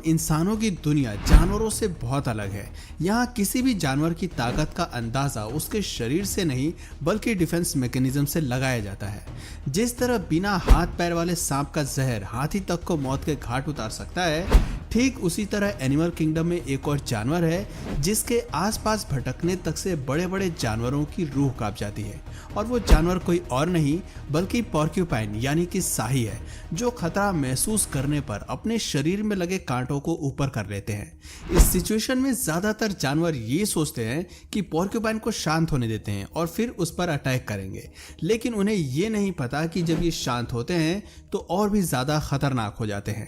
इंसानों की दुनिया जानवरों से बहुत अलग है। यहाँ किसी भी जानवर की ताकत का अंदाजा उसके शरीर से नहीं बल्कि डिफेंस मैकेनिज्म से लगाया जाता है। जिस तरह बिना हाथ पैर वाले सांप का जहर हाथी तक को मौत के घाट उतार सकता है, ठीक उसी तरह एनिमल किंगडम में एक और जानवर है जिसके आसपास भटकने तक से बड़े बड़े जानवरों की रूह कांप जाती है। और वो जानवर कोई और नहीं बल्कि पोर्क्यूपाइन यानी कि शाही है, जो खतरा महसूस करने पर अपने शरीर में लगे कांटों को ऊपर कर लेते हैं। इस सिचुएशन में ज्यादातर जानवर ये सोचते हैं कि पोर्क्यूपाइन को शांत होने देते हैं और फिर उस पर अटैक करेंगे, लेकिन उन्हें ये नहीं पता कि जब ये शांत होते हैं तो और भी ज्यादा खतरनाक हो जाते हैं।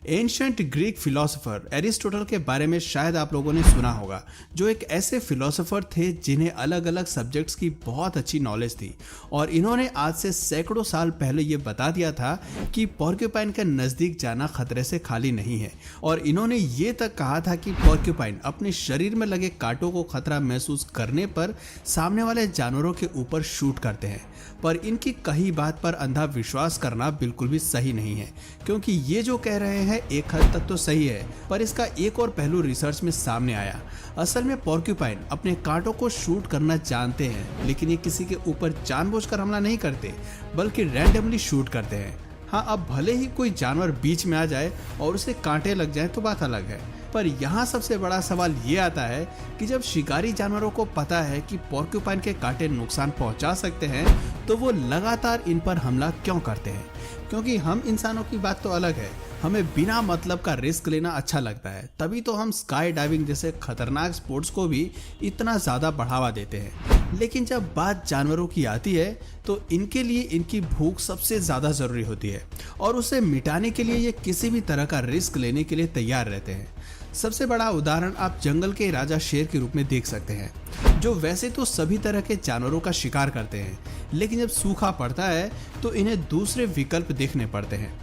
एंशिएंट ग्रीक फिलोसोफर एरिस्टोटल के बारे में शायद आप लोगों ने सुना होगा, जो एक ऐसे फिलोसोफर थे जिन्हें अलग अलग सब्जेक्ट्स की बहुत अच्छी नॉलेज थी। और इन्होंने आज से सैकड़ों साल पहले ये बता दिया था कि पोर्क्यूपाइन के नजदीक जाना खतरे से खाली नहीं है। और इन्होंने ये तक कहा था कि पोर्क्यूपाइन अपने शरीर में लगे कांटों को खतरा महसूस करने पर सामने वाले जानवरों के ऊपर शूट करते हैं। पर इनकी कही बात पर अंधा विश्वास करना बिल्कुल भी सही नहीं है, क्योंकि ये जो कह रहे हैं एक हद तक तो सही है, पर इसका एक और पहलू रिसर्च में सामने आया। असल में पोर्क्यूपाइन अपने कांटों को शूट करना जानते हैं, लेकिन ये किसी के ऊपर जानबूझकर हमला नहीं करते बल्कि रैंडमली शूट करते हैं। हाँ, अब भले ही कोई जानवर बीच में आ जाए और उसे कांटे लग जाए तो बात अलग है, पर यहाँ सबसे बड़ा सवाल ये आता है कि जब शिकारी जानवरों को पता है कि पोर्क्यूपाइन के कांटे नुकसान पहुंचा सकते हैं, तो वो लगातार इन पर हमला क्यों करते हैं? क्योंकि हम इंसानों की बात तो अलग है, हमें बिना मतलब का रिस्क लेना अच्छा लगता है, तभी तो हम स्काई डाइविंग जैसे खतरनाक स्पोर्ट्स को भी इतना ज्यादा बढ़ावा देते हैं। लेकिन जब बात जानवरों की आती है तो इनके लिए इनकी भूख सबसे ज्यादा जरूरी होती है और उसे मिटाने के लिए ये किसी भी तरह का रिस्क लेने के लिए तैयार रहते हैं। सबसे बड़ा उदाहरण आप जंगल के राजा शेर के रूप में देख सकते हैं, जो वैसे तो सभी तरह के जानवरों का शिकार करते हैं, लेकिन जब सूखा पड़ता है तो इन्हें दूसरे विकल्प देखने पड़ते हैं।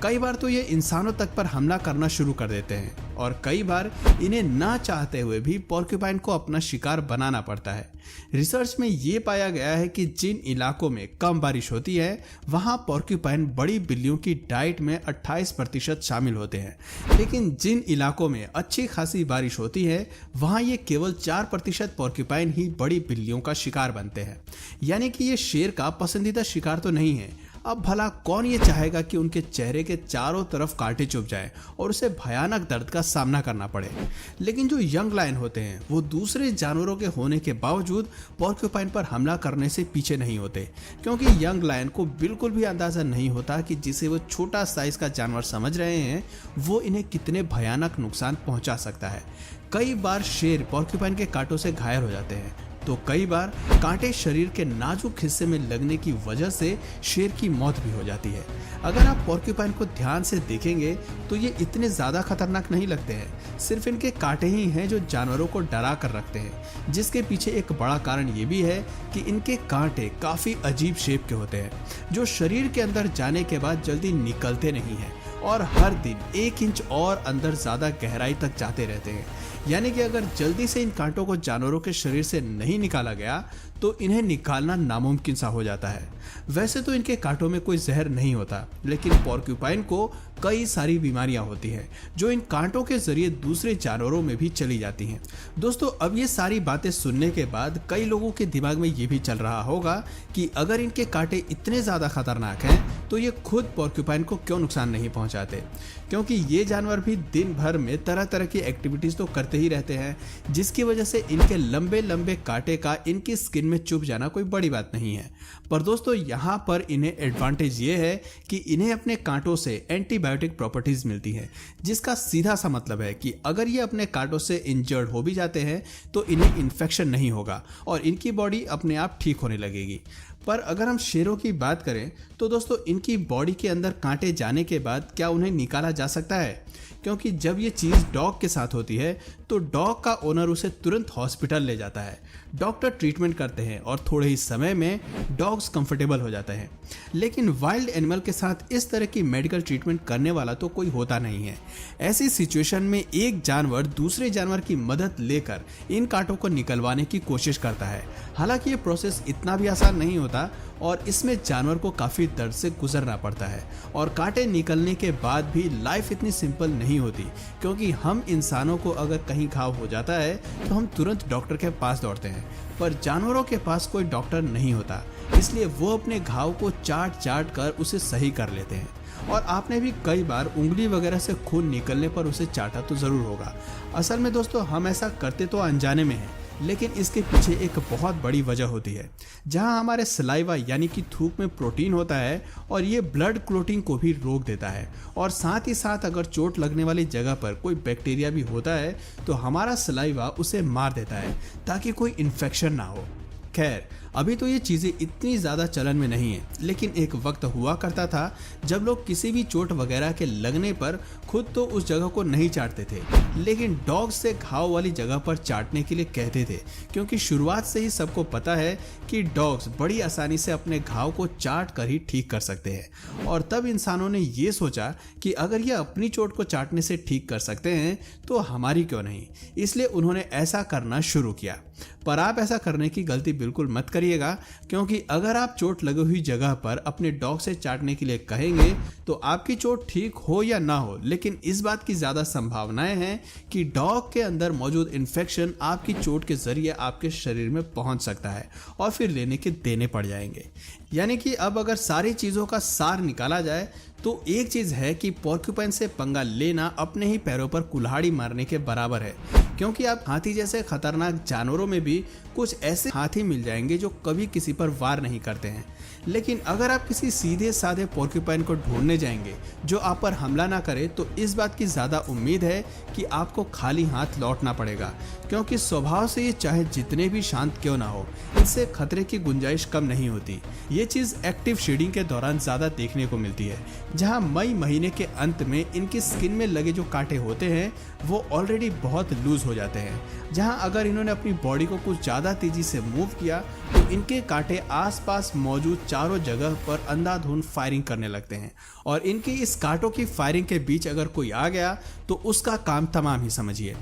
कई बार तो ये इंसानों तक पर हमला करना शुरू कर देते हैं और कई बार इन्हें ना चाहते हुए भी पोर्क्यूपाइन को अपना शिकार बनाना पड़ता है। रिसर्च में ये पाया गया है कि जिन इलाकों में कम बारिश होती है वहां पोर्क्यूपाइन बड़ी बिल्लियों की डाइट में 28% शामिल होते हैं, लेकिन जिन इलाकों में अच्छी खासी बारिश होती है वहां ये केवल 4% पोर्क्यूपाइन ही बड़ी बिल्लियों का शिकार बनते हैं। यानी कि ये शेर का पसंदीदा शिकार तो नहीं है। अब भला कौन ये चाहेगा कि उनके चेहरे के चारों तरफ कांटे चुभ जाएं और उसे भयानक दर्द का सामना करना पड़े? लेकिन जो यंग लायन होते हैं वो दूसरे जानवरों के होने के बावजूद पोर्क्यूपाइन पर हमला करने से पीछे नहीं होते, क्योंकि यंग लायन को बिल्कुल भी अंदाजा नहीं होता कि जिसे वो छोटा साइज का जानवर समझ रहे हैं वो इन्हें कितने भयानक नुकसान पहुंचा सकता है। कई बार शेर पोर्क्यूपाइन के कांटों से घायल हो जाते हैं, तो कई बार कांटे शरीर के नाजुक हिस्से में लगने की वजह से शेर की मौत भी हो जाती है। अगर आप पोर्क्यूपाइन को ध्यान से देखेंगे तो ये इतने ज्यादा खतरनाक नहीं लगते हैं, सिर्फ इनके कांटे ही हैं जो जानवरों को डरा कर रखते हैं। जिसके पीछे एक बड़ा कारण ये भी है कि इनके कांटे काफी अजीब शेप के होते हैं, जो शरीर के अंदर जाने के बाद जल्दी निकलते नहीं हैं और हर दिन 1 इंच और अंदर ज्यादा गहराई तक जाते रहते हैं। यानी कि अगर जल्दी से इन कांटों को जानवरों के शरीर से नहीं निकाला गया तो इन्हें निकालना नामुमकिन सा हो जाता है। वैसे तो इनके कांटों में कोई जहर नहीं होता, लेकिन पोर्क्यूपाइन को कई सारी बीमारियां होती हैं जो इन कांटों के जरिए दूसरे जानवरों में भी चली जाती हैं। दोस्तों, अब ये सारी बातें सुनने के बाद कई लोगों के दिमाग में ये भी चल रहा होगा कि अगर इनके कांटे इतने ज्यादा खतरनाक हैं तो ये खुद पोर्क्यूपाइन को क्यों नुकसान नहीं पहुंचाते, क्योंकि ये जानवर भी दिन भर में तरह तरह की एक्टिविटीज तो करते ही रहते हैं, जिसकी वजह से इनके लंबे लंबे कांटे का इनकी स्किन में चुभ जाना कोई बड़ी बात नहीं है। पर दोस्तों, यहाँ पर इन्हें एडवांटेज ये है कि इन्हें अपने कांटों से एंटीबायोटिक प्रॉपर्टीज मिलती है, जिसका सीधा सा मतलब है कि अगर ये अपने कांटों से इंजर्ड हो भी जाते हैं तो इन्हें इन्फेक्शन नहीं होगा और इनकी बॉडी अपने आप ठीक होने लगेगी। पर अगर हम शेरों की बात करें तो दोस्तों, इनकी बॉडी के अंदर कांटे जाने के बाद क्या उन्हें निकाला जा सकता है? क्योंकि जब ये चीज़ डॉग के साथ होती है तो डॉग का ओनर उसे तुरंत हॉस्पिटल ले जाता है, डॉक्टर ट्रीटमेंट करते हैं और थोड़े ही समय में डॉग्स कंफर्टेबल हो जाते हैं। लेकिन वाइल्ड एनिमल के साथ इस तरह की मेडिकल ट्रीटमेंट करने वाला तो कोई होता नहीं है। ऐसी सिचुएशन में एक जानवर दूसरे जानवर की मदद लेकर इन कांटों को निकलवाने की कोशिश करता है। हालांकि ये प्रोसेस इतना भी आसान नहीं होता और इसमें जानवर को काफ़ी दर्द से गुजरना पड़ता है। और कांटे निकलने के बाद भी लाइफ इतनी सिंपल नहीं होती, क्योंकि हम इंसानों को अगर कहीं घाव हो जाता है तो हम तुरंत डॉक्टर के पास दौड़ते हैं, पर जानवरों के पास कोई डॉक्टर नहीं होता, इसलिए वो अपने घाव को चाट चाट कर उसे सही कर लेते हैं। और आपने भी कई बार उंगली वगैरह से खून निकलने पर उसे चाटा तो ज़रूर होगा। असल में दोस्तों हम ऐसा करते तो अनजाने में हैं, लेकिन इसके पीछे एक बहुत बड़ी वजह होती है। जहां हमारे सलाइवा यानी कि थूक में प्रोटीन होता है और ये ब्लड क्लोटिंग को भी रोक देता है, और साथ ही साथ अगर चोट लगने वाली जगह पर कोई बैक्टीरिया भी होता है तो हमारा सलाइवा उसे मार देता है ताकि कोई इन्फेक्शन ना हो। खैर, अभी तो ये चीज़ें इतनी ज़्यादा चलन में नहीं है, लेकिन एक वक्त हुआ करता था जब लोग किसी भी चोट वगैरह के लगने पर खुद तो उस जगह को नहीं चाटते थे, लेकिन डॉग से घाव वाली जगह पर चाटने के लिए कहते थे, क्योंकि शुरुआत से ही सबको पता है कि डॉग्स बड़ी आसानी से अपने घाव को चाट कर ही ठीक कर सकते हैं। और तब इंसानों ने ये सोचा कि अगर ये अपनी चोट को चाटने से ठीक कर सकते हैं तो हमारी क्यों नहीं, इसलिए उन्होंने ऐसा करना शुरू किया। पर आप ऐसा करने की गलती बिल्कुल मत करिएगा, क्योंकि अगर आप चोट लगी हुई जगह पर अपने डॉग से चाटने के लिए कहेंगे तो आपकी चोट ठीक हो या ना हो, लेकिन इस बात की ज़्यादा संभावनाएं हैं कि डॉग के अंदर मौजूद इन्फेक्शन आपकी चोट के जरिए आपके शरीर में पहुंच सकता है और फिर लेने के देने पड़ जाएंगे। यानी कि अब अगर सारी चीज़ों का सार निकाला जाए तो एक चीज़ है कि पोर्क्यूपाइन से पंगा लेना अपने ही पैरों पर कुल्हाड़ी मारने के बराबर है, क्योंकि आप हाथी जैसे खतरनाक जानवरों में भी कुछ ऐसे हाथी मिल जाएंगे जो कभी किसी पर वार नहीं करते हैं, लेकिन अगर आप किसी सीधे साधे पोर्क्यूपाइन को ढूंढने जाएंगे जो आप पर हमला ना करे तो इस बात की ज़्यादा उम्मीद है कि आपको खाली हाथ लौटना पड़ेगा, क्योंकि स्वभाव से ये चाहे जितने भी शांत क्यों ना हो, इससे खतरे की गुंजाइश कम नहीं होती। ये चीज़ एक्टिव शेडिंग के दौरान ज़्यादा देखने को मिलती है, जहाँ मई महीने के अंत में इनकी स्किन में लगे जो कांटे होते हैं वो ऑलरेडी बहुत लूज हो जाते हैं, जहाँ अगर इन्होंने अपनी बॉडी को कुछ ज़्यादा तेजी से मूव किया तो इनके कांटे आसपास मौजूद चारों जगह पर अंधाधुंध फायरिंग करने लगते हैं, और इनकी इस कांटों की फायरिंग के बीच अगर कोई आ गया तो उसका काम तमाम ही समझिए।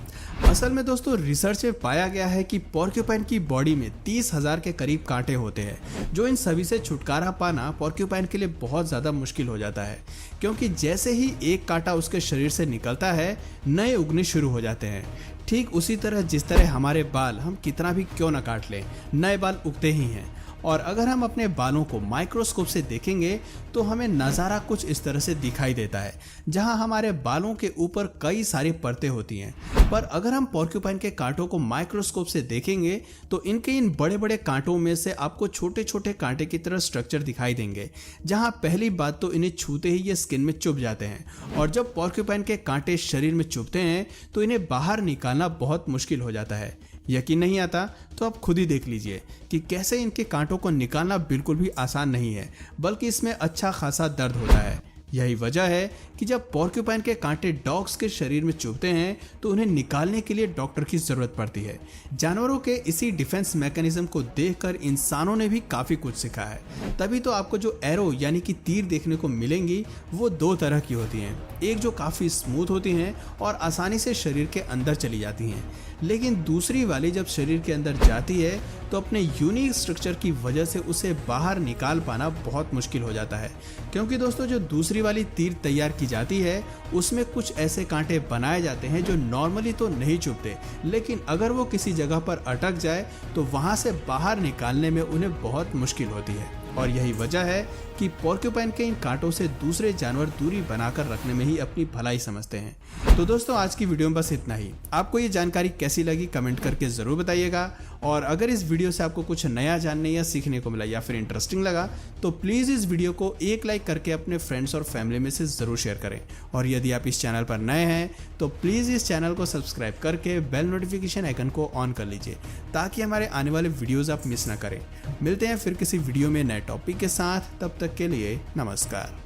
असल में दोस्तों रिसर्च में पाया गया है कि पोर्क्यूपाइन की बॉडी में 30,000 के करीब कांटे होते हैं, जो इन सभी से छुटकारा पाना पोर्क्यूपाइन के लिए बहुत ज़्यादा मुश्किल हो जाता है, क्योंकि जैसे ही एक कांटा उसके शरीर से निकलता है नए उगने शुरू हो जाते हैं। ठीक उसी तरह जिस तरह हमारे बाल हम कितना भी क्यों न काट लें, नए बाल उगते ही हैं। और अगर हम अपने बालों को माइक्रोस्कोप से देखेंगे तो हमें नज़ारा कुछ इस तरह से दिखाई देता है, जहां हमारे बालों के ऊपर कई सारी परतें होती हैं। पर अगर हम पोर्क्यूपाइन के कांटों को माइक्रोस्कोप से देखेंगे तो इनके इन बड़े बड़े कांटों में से आपको छोटे छोटे कांटे की तरह स्ट्रक्चर दिखाई देंगे, जहां पहली बात तो इन्हें छूते ही ये स्किन में चुभ जाते हैं, और जब पोर्क्यूपाइन के कांटे शरीर में चुभते हैं तो इन्हें बाहर निकालना बहुत मुश्किल हो जाता है। यकीन नहीं आता तो आप खुद ही देख लीजिए कि कैसे इनके कांटों को निकालना बिल्कुल भी आसान नहीं है, बल्कि इसमें अच्छा खासा दर्द होता है। यही वजह है कि जब पोर्क्यूपाइन के कांटे डॉग्स के शरीर में चुभते हैं तो उन्हें निकालने के लिए डॉक्टर की ज़रूरत पड़ती है। जानवरों के इसी डिफेंस मैकेनिज्म को देखकर इंसानों ने भी काफ़ी कुछ सीखा है। तभी तो आपको जो एरो यानी कि तीर देखने को मिलेंगी वो दो तरह की होती हैं, एक जो काफ़ी स्मूथ होती हैं और आसानी से शरीर के अंदर चली जाती हैं, लेकिन दूसरी वाली जब शरीर के अंदर जाती है तो अपने यूनिक स्ट्रक्चर की वजह से उसे बाहर निकाल पाना बहुत मुश्किल हो जाता है, क्योंकि दोस्तों जो दूसरी वाली तीर तैयार की जाती है उसमें कुछ ऐसे कांटे बनाए जाते हैं जो नॉर्मली तो नहीं चुभते, लेकिन अगर वो किसी जगह पर अटक जाए तो वहाँ से बाहर निकालने में उन्हें बहुत मुश्किल होती है। और यही वजह है कि पोर्क्यूपाइन के इन कांटों से दूसरे जानवर दूरी बनाकर रखने में ही अपनी भलाई समझते हैं। तो दोस्तों आज की वीडियो में बस इतना ही। आपको ये जानकारी कैसी लगी कमेंट करके ज़रूर बताइएगा, और अगर इस वीडियो से आपको कुछ नया जानने या सीखने को मिला या फिर इंटरेस्टिंग लगा तो प्लीज़ इस वीडियो को एक लाइक करके अपने फ्रेंड्स और फैमिली में से ज़रूर शेयर करें। और यदि आप इस चैनल पर नए हैं तो प्लीज़ इस चैनल को सब्सक्राइब करके बेल नोटिफिकेशन आइकन को ऑन कर लीजिए, ताकि हमारे आने वाले वीडियोज़ आप मिस ना करें। मिलते हैं फिर किसी वीडियो में नए टॉपिक के साथ, तब तक के लिए नमस्कार।